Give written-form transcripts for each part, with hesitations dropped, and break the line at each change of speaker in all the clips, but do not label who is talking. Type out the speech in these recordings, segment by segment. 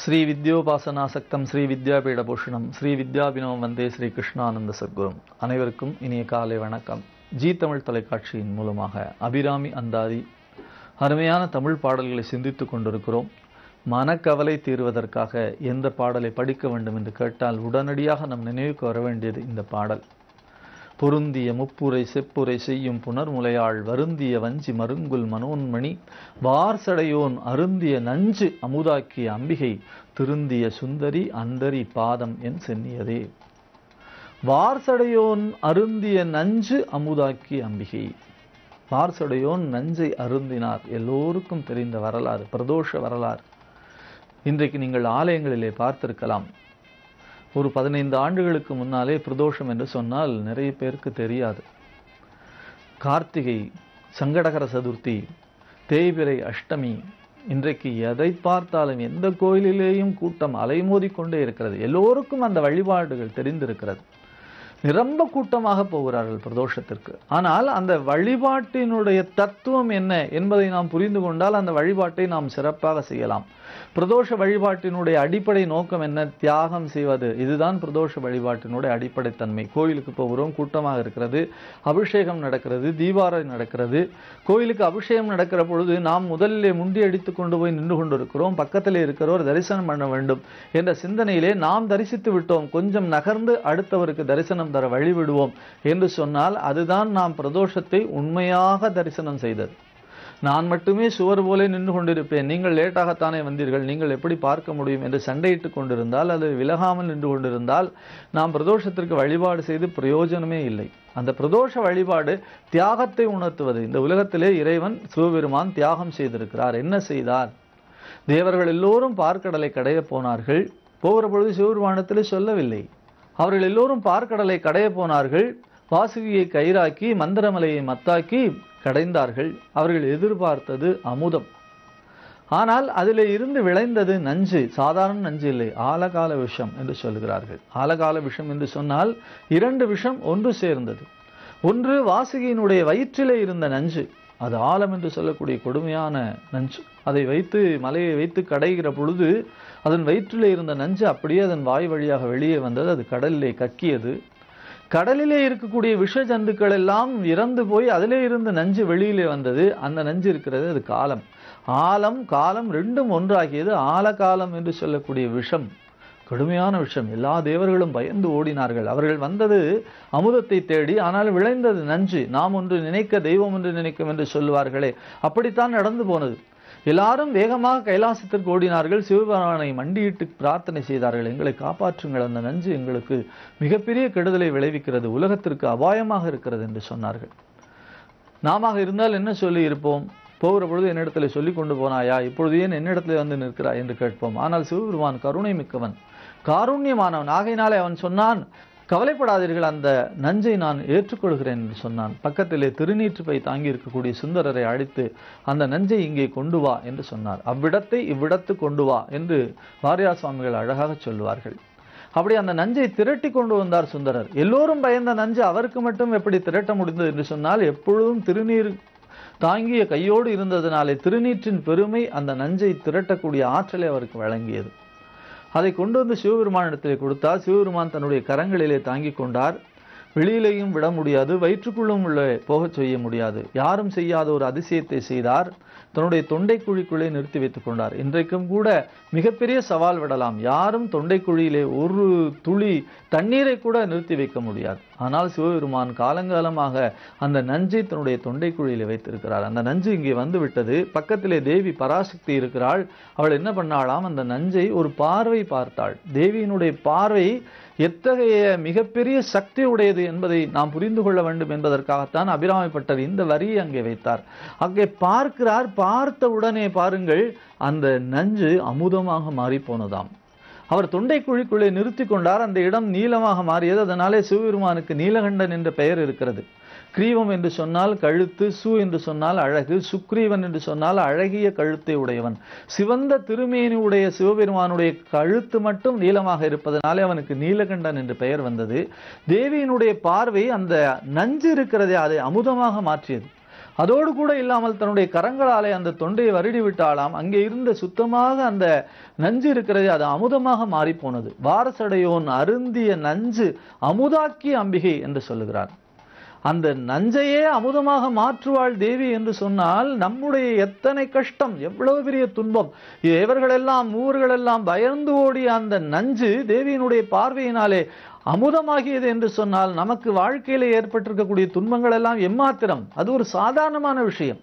ஸ்ரீ வித்யோபாசனாசக்தம் ஸ்ரீ வித்யாபீடபூஷணம் ஸ்ரீ வித்யாபினவம் வந்தே ஸ்ரீ கிருஷ்ணானந்த சத்குரும். அனைவருக்கும் இனிய காலை வணக்கம். ஜி தமிழ் தொலைக்காட்சியின் மூலமாக அபிராமி அந்தாதி அருமையான தமிழ் பாடல்களை சிந்தித்துக் கொண்டிருக்கிறோம். மனக்கவலை தீர்வதற்காக எந்த பாடலை படிக்க வேண்டும் என்று கேட்டால் உடனடியாக நம் நினைவுக்கு வர வேண்டியது இந்த பாடல். பொருந்திய முப்புரை செப்புரை செய்யும் புனர்முலையாள் வருந்திய வஞ்சி மருங்குல் மனோன்மணி வார்சடையோன் அருந்திய நஞ்சு அமுதாக்கிய அம்பிகை திருந்திய சுந்தரி அந்தரி பாதம் என் சென்னியதே. வார்சடையோன் அருந்திய நஞ்சு அமுதாக்கிய அம்பிகை. வார்சடையோன் நஞ்சை அருந்தினார். எல்லோருக்கும் தெரிந்த வரலாறு, பிரதோஷ வரலாறு. இன்றைக்கு நீங்கள் ஆலயங்களிலே பார்த்திருக்கலாம். ஒரு 15 ஆண்டுகளுக்கு முன்னாலே பிரதோஷம் என்று சொன்னால் நிறைய பேருக்கு தெரியாது. கார்த்திகை, சங்கடகர சதுர்த்தி, தேய்பிறை அஷ்டமி, இன்றைக்கு எதை பார்த்தாலும் எந்த கோயிலிலேயும் கூட்டம் அலைமோதி கொண்டே இருக்கிறது. எல்லோருக்கும் அந்த வழிபாடுகள் தெரிந்திருக்கிறது. நிரம்ப கூட்டமாக போகிறார்கள் பிரதோஷத்திற்கு. ஆனால் அந்த வழிபாட்டினுடைய தத்துவம் என்ன என்பதை நாம் புரிந்து கொண்டால் அந்த வழிபாட்டை நாம் சிறப்பாக செய்யலாம். பிரதோஷ வழிபாட்டினுடைய அடிப்படை நோக்கம் என்ன? தியாகம் செய்வது. இதுதான் பிரதோஷ வழிபாட்டினுடைய அடிப்படை தன்மை. கோயிலுக்கு போகிறோம், கூட்டமாக இருக்கிறது, அபிஷேகம் நடக்கிறது, தீபாராதனை நடக்கிறது. கோயிலுக்கு அபிஷேகம் நடக்கிற பொழுது நாம் முதலிலே முண்டி அடித்து கொண்டு போய் நின்று கொண்டிருக்கிறோம். பக்கத்திலே இருக்கிறவர் தரிசனம் பண்ண வேண்டும் என்ற சிந்தனையிலே நாம் தரிசித்து விட்டோம். கொஞ்சம் நகர்ந்து அடுத்தவருக்கு தரிசனம் தர வழிவிடுவோம் என்று சொன்னால் அதுதான் நாம் பிரதோஷத்தை உண்மையாக தரிசனம் செய்தது. நான் மட்டுமே சுவர் போல நின்று கொண்டிருப்பேன், நீங்கள் லேட்டாகத்தானே வந்தீர்கள், நீங்கள் எப்படி பார்க்க முடியும் என்று சண்டையிட்டு கொண்டிருந்தால், அது விலகாமல் நின்று கொண்டிருந்தால் நாம் பிரதோஷத்திற்கு வழிபாடு செய்து பிரயோஜனமே இல்லை. அந்த பிரதோஷ வழிபாடு தியாகத்தை உணர்த்துவது. இந்த உலகத்திலே இறைவன் சிவபெருமான் தியாகம் செய்திருக்கிறார். என்ன செய்தார்? தேவர்கள் எல்லோரும் பார்க்கடலை கடைய போனார்கள். போகிற பொழுது சிவபெருமானத்திலே சொல்லவில்லை. அவர்கள் எல்லோரும் பார்க்கடலை கடைய போனார்கள். வாசுகியை கயிறாக்கி மந்திரமலையை மத்தாக்கி கடைந்தார்கள். அவர்கள் எதிர்பார்த்தது அமுதம். ஆனால் அதில் இருந்து விளைந்தது நஞ்சு. சாதாரண நஞ்சு இல்லை, ஆலகால விஷம் என்று சொல்கிறார்கள். ஆலகால விஷம் என்று சொன்னால் 2 விஷம் ஒன்று சேர்ந்தது. ஒன்று வாசுகியினுடைய வயிற்றிலே இருந்த நஞ்சு, அது ஆலம் என்று சொல்லக்கூடிய கொடுமையான நஞ்சு. அதை வைத்து மலையை வைத்து கடைகிற பொழுது அதன் வயிற்றிலே இருந்த நஞ்சு அப்படியே அதன் வாய் வழியாக வெளியே வந்தது. அது கடலிலே கக்கியது. கடலிலே இருக்கக்கூடிய விஷ ஜந்துக்கள் எல்லாம் இறந்து போய் அதிலே இருந்து நஞ்சு வெளியிலே வந்தது. அந்த நஞ்சு இருக்கிறது, அது காலம். ஆலம் காலம் ரெண்டும் ஒன்றாகியது. ஆலகாலம் என்று சொல்லக்கூடிய விஷம், கடுமையான விஷம். எல்லா தேவர்களும் பயந்து ஓடினார்கள். அவர்கள் வந்தது அமுதத்தை தேடி, ஆனால் விளைந்தது நஞ்சு. நாம் ஒன்று நினைக்க தெய்வம் ஒன்று நினைக்கும் என்று சொல்லுவார்களே, அப்படித்தான் நடந்து போனது. எல்லாரும் வேகமாக கைலாசத்திற்கு ஓடினார்கள். சிவபெருமானை மண்டியிட்டு பிரார்த்தனை செய்தார்கள், எங்களை காப்பாற்றுங்கள், அந்த நஞ்சு எங்களுக்கு மிகப்பெரிய கெடுதலை விளைவிக்கிறது, உலகத்திற்கு அபாயமாக இருக்கிறது என்று சொன்னார்கள். நாம இருந்தால் என்ன சொல்லி இருப்போம்? போகிற பொழுது என்னிடத்தில் சொல்லி கொண்டு போனாயா, இப்பொழுது ஏன் என்னிடத்தில் வந்து நிற்கிறாய் என்று கேட்போம். ஆனால் சிவபெருமான் கருணை மிக்கவன், காருண்யமானவன். ஆகையினாலே அவன் சொன்னான், கவலைப்படாதீர்கள், அந்த நஞ்சை நான் ஏற்றுக்கொள்கிறேன் என்று சொன்னான். பக்கத்திலே திருநீற்று பை தாங்கி இருக்கக்கூடிய சுந்தரரை அழைத்து அந்த நஞ்சை இங்கே கொண்டு வா என்று சொன்னார். அவ்விடத்தை இவ்விடத்து கொண்டு வா என்று வாரியார் சுவாமிகள் அழகாக சொல்லுவார்கள். அப்படி அந்த நஞ்சை திரட்டி கொண்டு வந்தார் சுந்தரர். எல்லோரும் பயந்த நஞ்சு அவருக்கு மட்டும் எப்படி திரட்ட முடிந்தது என்று சொன்னால், எப்பொழுதும் திருநீர் தாங்கிய கையோடு இருந்ததினாலே திருநீற்றின் பெருமை அந்த நஞ்சை திரட்டக்கூடிய ஆற்றலை அவருக்கு வழங்கியது. அதை கொண்டு வந்து சிவபெருமானிடத்திலே கொடுத்தார். சிவபெருமான் தன்னுடைய கரங்களிலே தாங்கி கொண்டார். வெளியிலேயும் விட முடியாது, வயிற்றுக்குள்ளும் உள்ள போகச் செய்ய முடியாது. யாரும் செய்யாத ஒரு அதிசயத்தை செய்தார். தன்னுடைய தொண்டை குழிக்குள்ளே நிறுத்தி வைத்துக் கொண்டார். இன்றைக்கும் கூட மிகப்பெரிய சவால் விடலாம், யாரும் தொண்டை குழியிலே ஒரு துளி தண்ணீரை கூட நிறுத்தி வைக்க முடியாது. ஆனால் சிவபெருமான் காலங்காலமாக அந்த நஞ்சை தன்னுடைய தொண்டை குழியிலே வைத்திருக்கிறார். அந்த நஞ்சு இங்கே வந்து விட்டது. பக்கத்திலே தேவி பராசக்தி இருக்கிறாள். அவள் என்ன பண்ணாளாம்? அந்த நஞ்சை ஒரு பார்வை பார்த்தாள். தேவியினுடைய பார்வை எத்தகைய மிகப்பெரிய சக்தி உடையது என்பதை நாம் புரிந்து கொள்ள வேண்டும் என்பதற்காகத்தான் அபிராமிப்பட்டர் இந்த வரியை அங்கே வைத்தார். அங்கே பார்க்கிறார். பார்த்த உடனே பாருங்கள், அந்த நஞ்சு அமுதமாக மாறி போனதாம். அவர் தொண்டை குழிக்குள்ளே நிறுத்தி கொண்டார். அந்த இடம் நீளமாக மாறியது. அதனாலே சிவபெருமானுக்கு நீலகண்டன் என்ற பெயர் இருக்கிறது. கிரீவம் என்று சொன்னால் கழுத்து, சு என்று சொன்னால் அழகு, சுக்ரீவன் என்று சொன்னால் அழகிய கழுத்தை உடையவன். சிவந்த திருமேனி உடைய சிவபெருமானுடைய கழுத்து மட்டும் நீளமாக இருப்பதனாலே அவனுக்கு நீலகண்டன் என்று பெயர் வந்தது. தேவியினுடைய பார்வை அந்த நஞ்சு இருக்கிறதே அதை அமுதமாக மாற்றியது. அதோடு கூட இல்லாமல் தன்னுடைய கரங்களாலே அந்த தொண்டையை வருடி விட்டாலாம். அங்கே இருந்த சுத்தமாக அந்த நஞ்சு இருக்கிறது, அது அமுதமாக மாறி போனது. வாரசடையோன் அருந்திய நஞ்சு அமுதாக்கி அம்பிகை என்று சொல்லுகிறார். அந்த நஞ்சையே அமுதமாக மாற்றுவாள் தேவி என்று சொன்னால் நம்முடைய எத்தனை கஷ்டம், எவ்வளவு பெரிய துன்பம், இவர்களெல்லாம் மூவர்களெல்லாம் பயந்து ஓடிய அந்த நஞ்சு தேவியினுடைய பார்வையினாலே அமுதமாகியது என்று சொன்னால் நமக்கு வாழ்க்கையில ஏற்பட்டிருக்கக்கூடிய துன்பங்கள் எல்லாம் எம்மாத்திரம். அது ஒரு சாதாரணமான விஷயம்.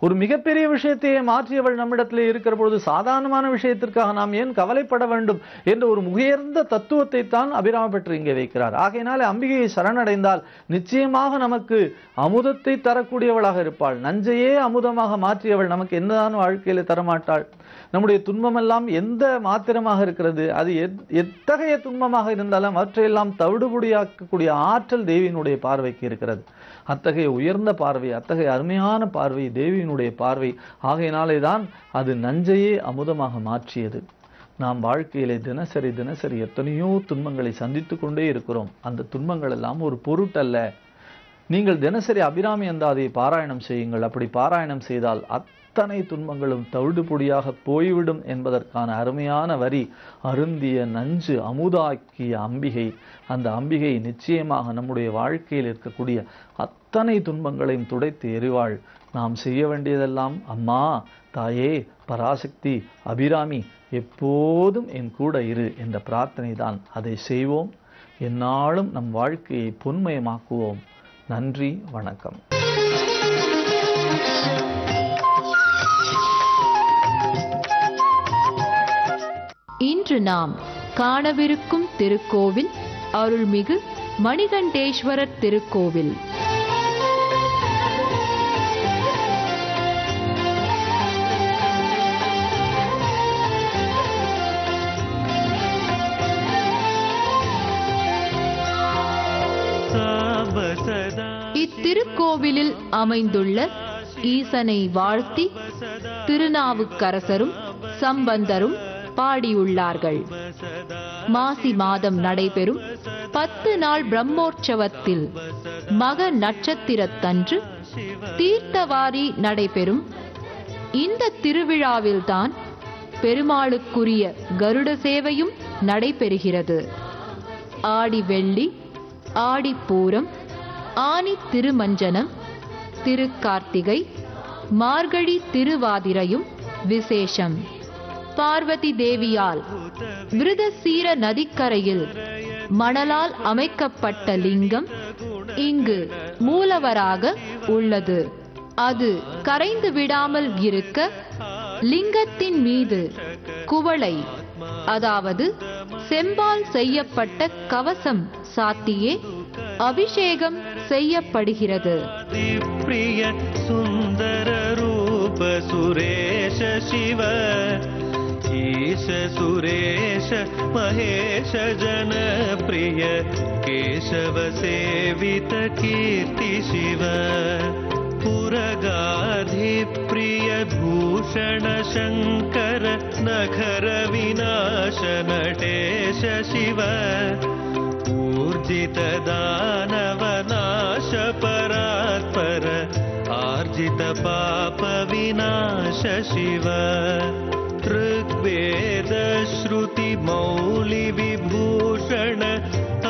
ஒரு மிகப்பெரிய விஷயத்தையே மாற்றியவள் நம்மிடத்திலே இருக்கிற பொழுது சாதாரணமான விஷயத்திற்காக நாம் ஏன் கவலைப்பட வேண்டும் என்ற ஒரு உயர்ந்த தத்துவத்தை தான் அபிராம பட்டர் இங்கே வைக்கிறார். ஆகையினாலே அம்பிகையை சரணடைந்தால் நிச்சயமாக நமக்கு அமுதத்தை தரக்கூடியவளாக இருப்பாள். நஞ்சையே அமுதமாக மாற்றியவள் நமக்கு என்னதான் வாழ்க்கையில தரமாட்டாள்? நம்முடைய துன்பமெல்லாம் எந்த மாத்திரமாக இருக்கிறது, அது எத்தகைய துன்பமாக இருந்தாலும் அவற்றையெல்லாம் தவிடுபொடியாக்கக்கூடிய ஆற்றல் தேவியினுடைய பார்வைக்கு இருக்கிறது. அத்தகைய உயர்ந்த பார்வை, அத்தகைய அருமையான பார்வை தேவியினுடைய பார்வை. ஆகையினாலே தான் அது நஞ்சையே அமுதமாக மாற்றியது. நாம் வாழ்க்கையிலே தினசரி தினசரி எத்தனையோ துன்பங்களை சந்தித்து கொண்டே இருக்கிறோம். அந்த துன்பங்கள் எல்லாம் ஒரு பொருட்டல்ல. நீங்கள் தினசரி அபிராமி அந்தாதியை பாராயணம் செய்யுங்கள். அப்படி பாராயணம் செய்தால் அத்தனை துன்பங்களும் தவிடுபொடியாக போய்விடும் என்பதற்கான அருமையான வரி அருந்திய நஞ்சு அமுதாக்கிய அம்பிகை. அந்த அம்பிகை நிச்சயமாக நம்முடைய வாழ்க்கையில் இருக்கக்கூடிய அத்தனை துன்பங்களையும் துடைத்து எறிவாள். நாம் செய்ய வேண்டியதெல்லாம், அம்மா, தாயே, பராசக்தி, அபிராமி எப்போதும் என் கூட இரு என்ற பிரார்த்தனை தான். அதை செய்வோம். எந்நாளும் நம் வாழ்க்கையை பொன்மயமாக்குவோம். நன்றி, வணக்கம்.
இன்று நாம் காணவிருக்கும் திருக்கோவில் அருள்மிகு மணிகண்டேஸ்வரர் திருக்கோவில். இத்திருக்கோவிலில் அமைந்துள்ள ஈசனை வாழ்த்தி திருநாவுக்கரசரும் சம்பந்தரும் பாடியுள்ளார்கள். மாசி மாதம் நடைபெறும் 10 நாள் பிரம்மோற்சவத்தில் மக நட்சத்திரத்தன்று தீர்த்தவாரி நடைபெறும். இந்த திருவிழாவில்தான் பெருமாளுக்குரிய கருட சேவையும் நடைபெறுகிறது. ஆடி வெள்ளி, ஆடிப்பூரம், ஆனி திருமஞ்சனம், திருக்கார்த்திகை, மார்கழி திருவாதிரையும் விசேஷம். பார்வதி தேவியால் விருதசீர நதிக்கரையில் மணலால் அமைக்கப்பட்ட லிங்கம் இங்கு மூலவராக உள்ளது. அது கரைந்து விடாமல் இருக்க லிங்கத்தின் மீது குவளை, அதாவது செம்பால் செய்யப்பட்ட கவசம் சாத்தியே அபிஷேகம் செய்யப்படுகிறது.
பிரிய சுந்தர ரூப சுரேஷ சிவ ஈஷ சுரேஷ மகேஷ ஜன பிரிய கேசவ சேவித கீர்த்தி சிவ புரகாதி பிரிய பூஷண சங்கர நகர விநாச நடேஷ சிவ ऊर्जित दानव नाश परात्पर आर्जित पाप विनाश शिव ऋग्वेद श्रुति मौलि विभूषण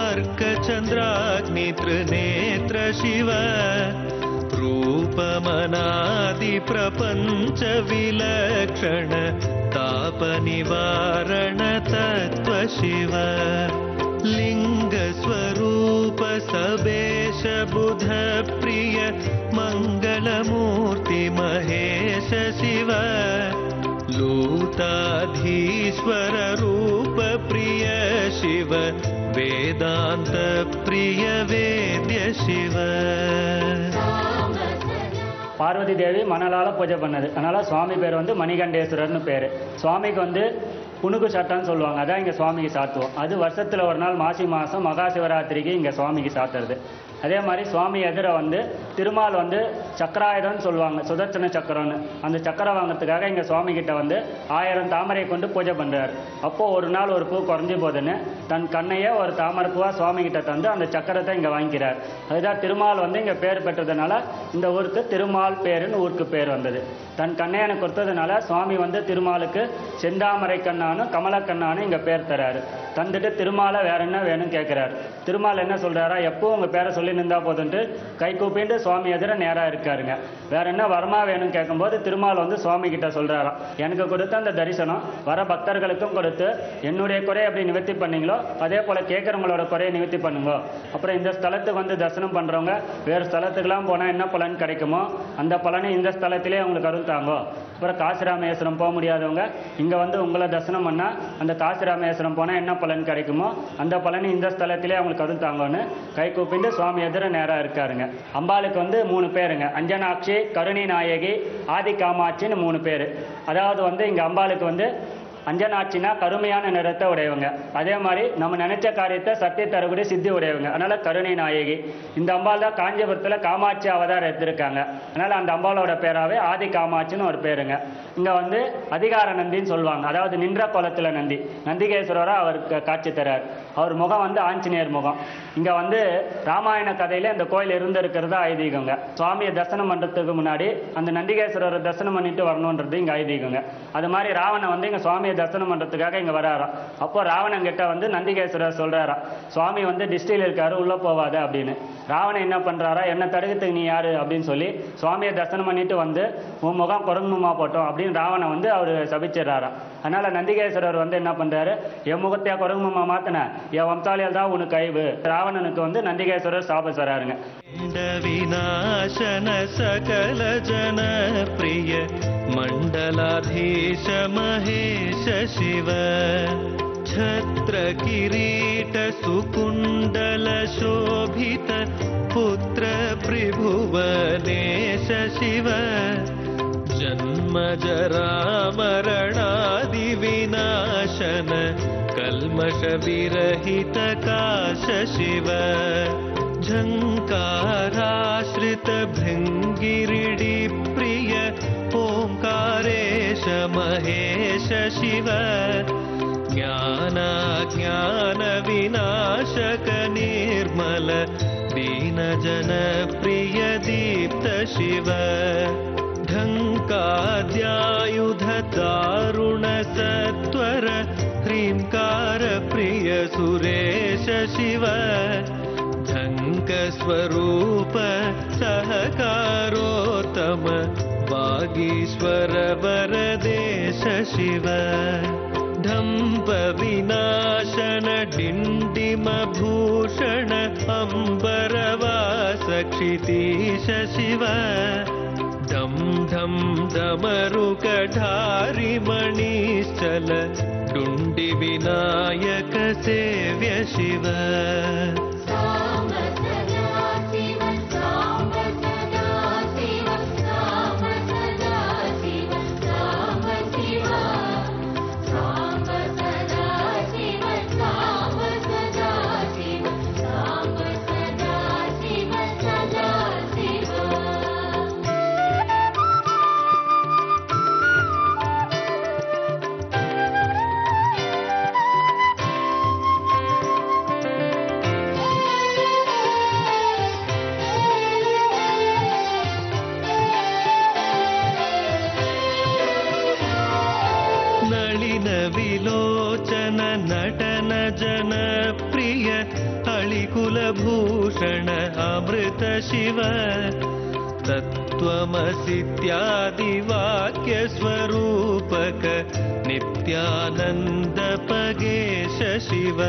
अर्क चंद्राग्नि त्रिनेत्र शिव रूपमनादि प्रपंच विलक्षण ताप निवारण तत्व शिव लिंग स्वरूप सबेश बुध प्रिय मंगलमूर्ति महेश शिव लूताधीश्वर रूप प्रिय शिव वेदांत प्रिय वेद्य शिव.
பார்வதி தேவி மணலால் பூஜை பண்ணது, அதனால் சுவாமி பேர் வந்து மணிகண்டேஸ்வரர்னு பேர். சுவாமிக்கு வந்து புனுகு சட்டம்னு சொல்லுவாங்க, அதான் இங்கே சுவாமிக்கு சாத்துவோம். அது வருஷத்தில் ஒரு நாள் மாசி மாதம் மகா சிவராத்திரிக்கு இங்கே சுவாமிக்கு சாத்துறது. அதே மாதிரி சுவாமி எதிர வந்து திருமால் வந்து சக்கராயுதம்னு சொல்லுவாங்க, சுதர்சன சக்கரம்னு. அந்த சக்கரம் வாங்கிறதுக்காக இங்கே சுவாமி கிட்ட வந்து 1000 தாமரையை கொண்டு பூஜை பண்ணுறாரு. அப்போது ஒரு நாள் ஒரு பூ குறைஞ்சி போதுன்னு தன் கண்ணையே ஒரு தாமரை பூவாக சுவாமி கிட்ட தந்து அந்த சக்கரத்தை இங்கே வாங்கிக்கிறார். அதுதான் திருமால் வந்து இங்கே பேர் பெற்றதுனால இந்த ஊருக்கு திருமால் பேருன்னு ஊருக்கு பேர் வந்தது. தன் கண்ணையனை கொடுத்ததுனால சுவாமி வந்து திருமாலுக்கு செந்தாமரை கண்ணானு கமலக்கண்ணானு இங்கே பேர் தராரு. தந்துட்டு திருமாலை வேற என்ன வேணும்னு கேட்குறாரு. திருமால் என்ன சொல்கிறாரா, எப்போ உங்கள் பேரை சொல்லி நின்றா போதுன்ட்டு கை கூப்பிட்டு சுவாமி எதிர நேராக இருக்காருங்க. வேற என்ன வரமா வேணும்னு கேட்கும்போது திருமால் வந்து சுவாமி கிட்ட சொல்கிறாராம், எனக்கு கொடுத்த அந்த தரிசனம் வர பக்தர்களுக்கும் கொடுத்து என்னுடைய குறையை எப்படி நிவர்த்தி பண்ணீங்களோ அதே போல் கேட்குறவங்களோட குறையை நிவர்த்தி பண்ணுங்க. அப்புறம் இந்த ஸ்தலத்துக்கு வந்து தரிசனம் பண்ணுறவங்க வேறு ஸ்தலத்துக்கெல்லாம் போனால் என்ன பலன் கிடைக்குமோ அந்த பலனை இந்த ஸ்தலத்திலே அவங்களுக்கு அருள்தாங்கோ. அப்புறம் காசிராமேஸ்வரம் போக முடியாதவங்க இங்கே வந்து உங்களை தரிசனம் பண்ணால் அந்த காசிராமேஸ்வரம் போனால் என்ன பலன் கிடைக்குமோ அந்த பலனை இந்த ஸ்தலத்திலே அவங்களுக்கு அருள்தாங்கன்னு கை கூப்பிட்டு சுவாமி எதிர நேராக இருக்காருங்க. அம்பாளுக்கு வந்து 3 பேருங்க, அஞ்சனாட்சி, கருணி நாயகி, ஆதி காமாட்சின்னு 3 பேர். அதாவது வந்து இங்கே அம்பாளுக்கு வந்து அஞ்சனாட்சினா கருமையான நிறத்தை உடையவங்க, அதே மாதிரி நம்ம நினைச்ச காரியத்தை சத்திய தரக்கூடிய சித்தி உடையவங்க, அதனால கருணை நாயகி. இந்த அம்பாள் தான் காஞ்சிபுரத்தில் காமாட்சி அவதாரம் எடுத்திருக்காங்க, அதனால அந்த அம்பாளோட பேராவே ஆதி காமாட்சின்னு ஒரு பேருங்க. இங்கே வந்து அதிகார நந்தின்னு சொல்லுவாங்க, அதாவது நின்ற கோலத்தில் நந்தி, நந்திகேஸ்வரராக அவருக்கு காட்சி தரார். அவர் முகம் வந்து ஆஞ்சநேயர் முகம். இங்கே வந்து ராமாயண கதையில் இந்த கோயில் இருந்திருக்கிறதா ஐதீகங்க. சுவாமியை தரிசனம் பண்ணுறதுக்கு முன்னாடி அந்த நந்திகேஸ்வரரை தரிசனம் பண்ணிட்டு வரணுன்றது இங்கே ஐதீகங்க. அது மாதிரி ராவணன் வந்து இங்கே சுவாமியை தரிசனம் பண்ணுறதுக்காக இங்கே வராராம். அப்போ ராவணன் கிட்ட வந்து நந்திகேஸ்வரர் சொல்கிறாராம், சுவாமி வந்து டிஸ்டில் இருக்காரு உள்ளே போவாத அப்படின்னு. ராவணன் என்ன பண்ணுறாரா, என்ன தடுக்கிறதுக்கு நீ யாரு அப்படின்னு சொல்லி சுவாமியை தரிசனம் பண்ணிட்டு வந்து உன் முகம் குரங்குமா போட்டோம் அப்படின்னு ராவணன் வந்து அவர் சபிச்சிடறாராம். அதனால நந்திகேஸ்வரர் வந்து என்ன பண்ணுறாரு, என் முகத்தையா குரங்குமா மாத்தின, என் வம்சாலியால் தான் உனக்கு கைவு. ராவணனுக்கு வந்து நந்திகேஸ்வரர் சாபம் சொல்றாருங்க.
விநாசன சகல ஜன பிரிய மண்டலாதீஷ மகேஷ சிவ छत्र किरीट सुकुंडल शोभित पुत्र त्रिभुवनेश शिव जन्म जरा मरणादि विनाशन कल्मष विरहित काश शिव झंकाराश्रित भृंगिरिडि प्रिय ओंकारेश महेश शिव ज्ञान विनाशक निर्मल दीन जन प्रिय दीप्त शिव ढंकाद्यायुध दारुण सत्वर ह्रींकार प्रिय सुरेश शिव ढंक स्वरूप सहकारोत्तम वागीश्वर वरदेश शिव ढंप विनाशन डिंडिम भूषण अंबरवास क्षितीश शिव ढम ढम डमरुकधारि मणिश्चल डुंडि विनायक सेव्य शिव विलोचन नटन जन प्रिय अळिकुलभूषण अमृत शिव तत्त्वमसीत्यादि वाक्य स्वरूपक नित्यानंद पगेश शिव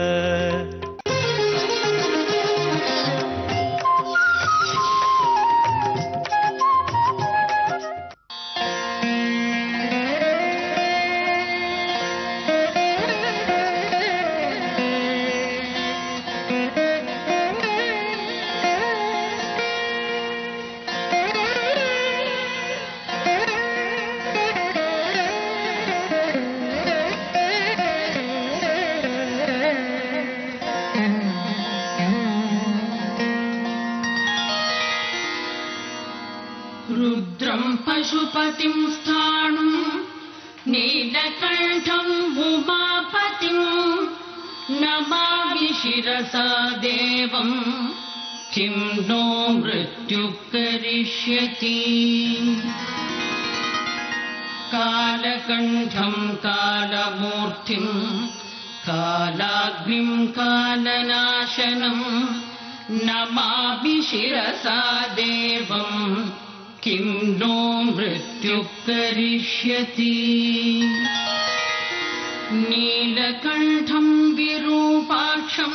पतिं स्थाणुं नीलकण्ठं उमापतिं नमामि शिरसा देवं किं नो मृत्युः करिष्यति कालकण्ठं कालमूर्तिं कालाग्निं कालनाशनं नमामि शिरसा देवं किं नो मृत्युः करिष्यति नीलकण्ठं विरूपाक्षं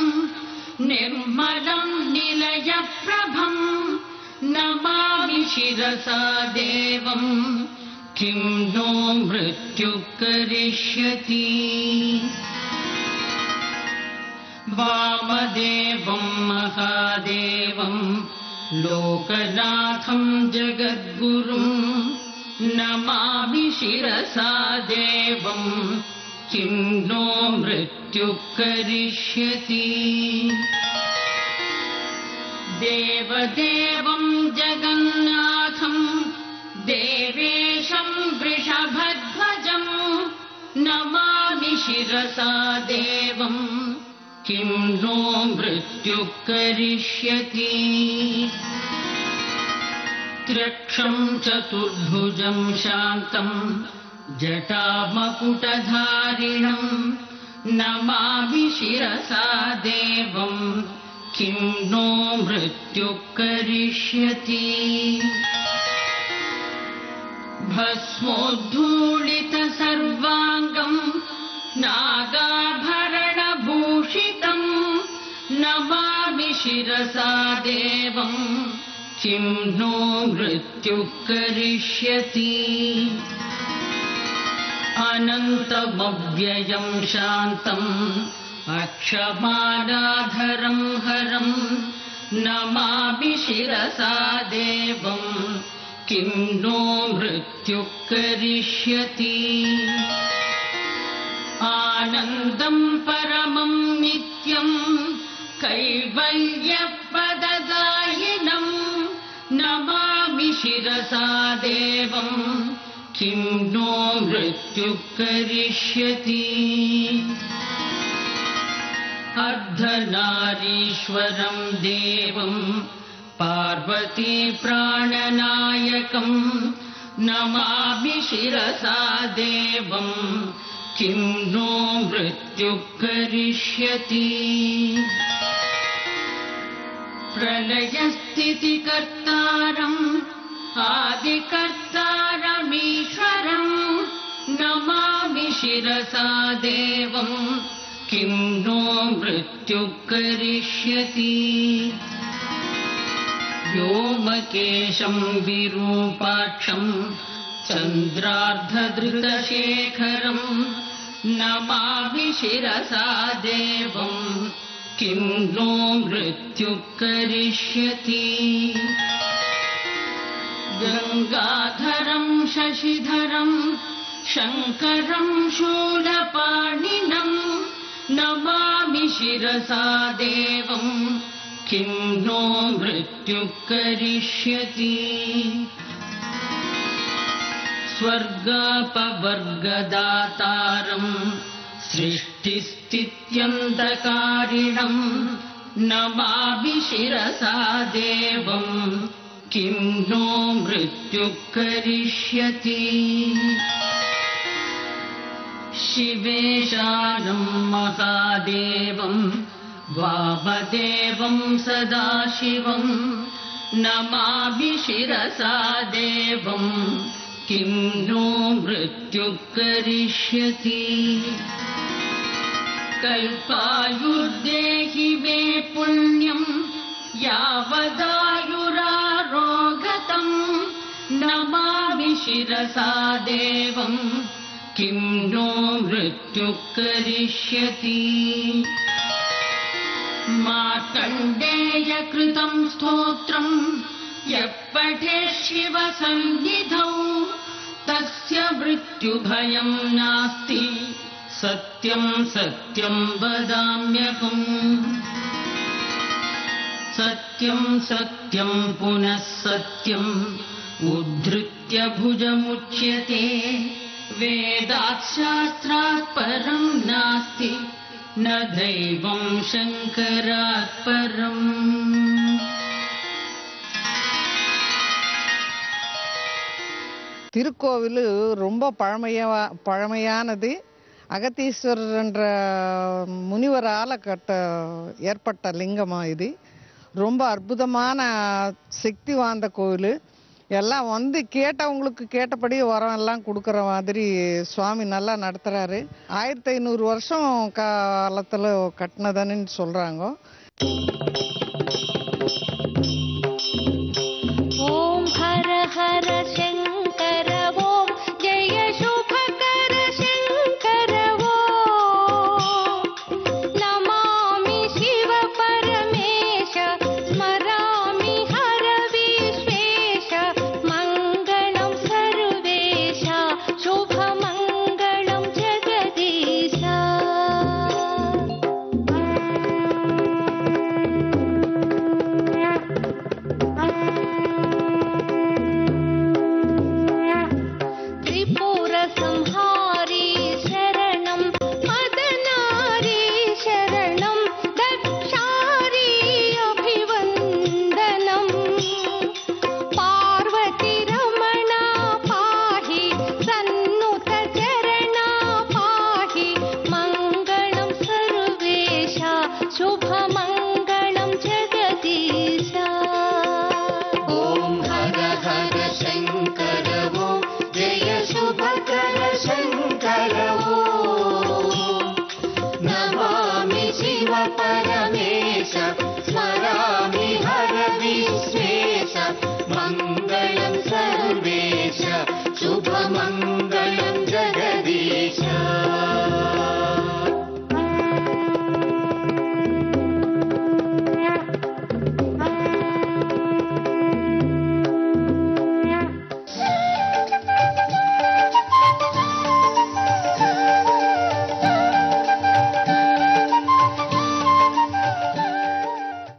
निर्मलं निलयप्रभं नमामि शिरसा देवं किं नो मृत्युः करिष्यति वामदेवं महादेवं लोकनाथं जगद्गुरुं नमामि शिरसा देवं किं नो मृत्युः करिष्यति देवदेवं जगन्नाथं देवेशं वृषभध्वजं नमामि शिरसा देवं किं नो मृत्युः करिष्यति त्र्यक्षं चतुर्भुजं शान्तं जटामकुटधारिणं नमामि शिरसा देवं किं नो मृत्युः करिष्यति भस्मोद्धूलितसर्वाङ्गं नागाभरणभूषितं नमामि शिरसा देवं किं नो मृत्युः करिष्यति अनन्तमव्ययं शान्तम् अक्षमालाधरं हरं नमामि शिरसा देवं किं नो मृत्युः करिष्यति आनन्दं परमं नित्यं कैवल्यपददायिनं नमामि शिरसा देवं किं नो मृत्युः करिष्यति अर्धनारीश्वरं देवं पार्वती प्राणनायकं नमामि शिरसा देवं किं नो मृत्युः करिष्यति प्रलयस्थितिकर्तारम् आदिकर्तारमीश्वरं नमामि शिरसा देवं किं नो मृत्युः करिष्यति व्योमकेशं विरूपाक्षं चन्द्रार्धधृतशेखरं नमामि शिरसा देवं किं नो मृत्युः करिष्यति गङ्गाधरं शशिधरं शङ्करं शूलपाणिनं नमामि शिरसा देवं किं नो मृत्युः करिष्यति स्वर्गापवर्गदातारं सृष्टिस्थित्यन्तकारिणं नमामि शिरसा देवं किं नो मृत्युः करिष्यति शिवेशानं महादेवं वामदेवं सदाशिवं नमामि शिरसा देवं किं नो मृत्युः करिष्यति कल्पायुर्देहि मे पुण्यं यावदायुरारोगतं नमामि शिरसा देवं किं नो मृत्युः करिष्यति मार्कण्डेयकृतं स्तोत्रं यः पठेत् शिवसन्निधौ तस्य मृत्युभयं नास्ति सत्यं सत्यं वदाम्यहम् सत्यं सत्यं पुनः सत्यं उद्धृत्य चतुर्भुजमुच्यते वेदात् शास्त्रात् परं नास्ति न दैवं शङ्करात् परम्।
திருக்கோவில் ரொம்ப பழமையானது. அகத்தீஸ்வரர் என்ற முனிவரால் ஏற்பட்ட லிங்கமா இது. ரொம்ப அற்புதமான சக்தி வாய்ந்த கோவில். எல்லாம் வந்து கேட்டவங்களுக்கு கேட்டபடி வரம் எல்லாம் கொடுக்குற மாதிரி சுவாமி நல்லா நடத்துகிறாரு. 1500 வருஷம் காலத்தில் கட்டினதுன்னு சொல்கிறாங்க.
ஓம் ஹர ஹர சங்கர ஓம் ஜெய சுபகர சங்கர ஓம் நமாமி சிவ பரமேஷ ஸ்மராமி ஹர விஸ்வேஷ மங்களம் சர்வேஷ சுப மங்களம் ஜெகதீஷ. संहारी शरणं मदनारी शरणं दक्षारी अभिवन्दनं पार्वती रमणा पाहि सन्नुत चरणा पाहि मङ्गलं सर्वेशा शुभमङ्गलं जगदीश. ॐ हर हर शङ्कर ॐ जय शुभकर शङ्कर नमामि शिव परमेश स्मरामि हर विश्वेश मङ्गलं सर्वेश शुभमङ्गलं जगदीश.